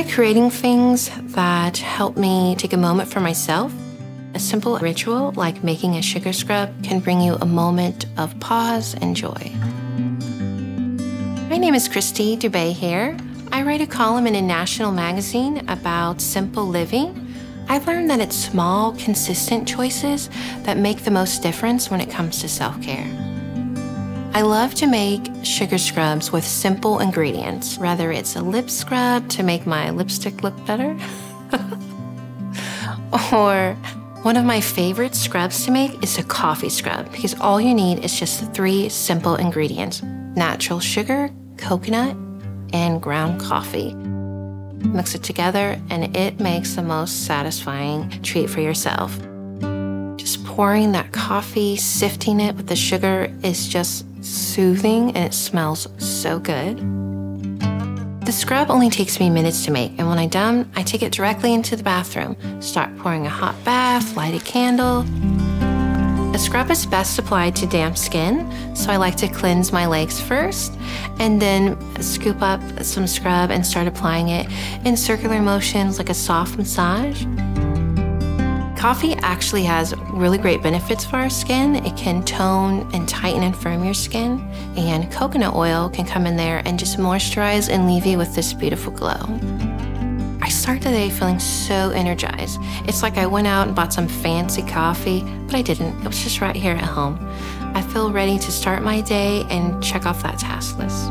try creating things that help me take a moment for myself. A simple ritual like making a sugar scrub can bring you a moment of pause and joy. My name is Kristys Dubé here. I write a column in a national magazine about simple living. I've learned that it's small, consistent choices that make the most difference when it comes to self-care. I love to make sugar scrubs with simple ingredients, whether it's a lip scrub to make my lipstick look better, or one of my favorite scrubs to make is a coffee scrub because all you need is just 3 simple ingredients: natural sugar, coconut, and ground coffee. Mix it together and it makes the most satisfying treat for yourself. Just pouring that coffee, sifting it with the sugar is just soothing and it smells so good. The scrub only takes me minutes to make, and when I'm done, I take it directly into the bathroom, start pouring a hot bath, light a candle. A scrub is best applied to damp skin, so I like to cleanse my legs first, and then scoop up some scrub and start applying it in circular motions like a soft massage. Coffee actually has really great benefits for our skin. It can tone and tighten and firm your skin, and coconut oil can come in there and just moisturize and leave you with this beautiful glow. I start the day feeling so energized. It's like I went out and bought some fancy coffee, but I didn't. It was just right here at home. I feel ready to start my day and check off that task list.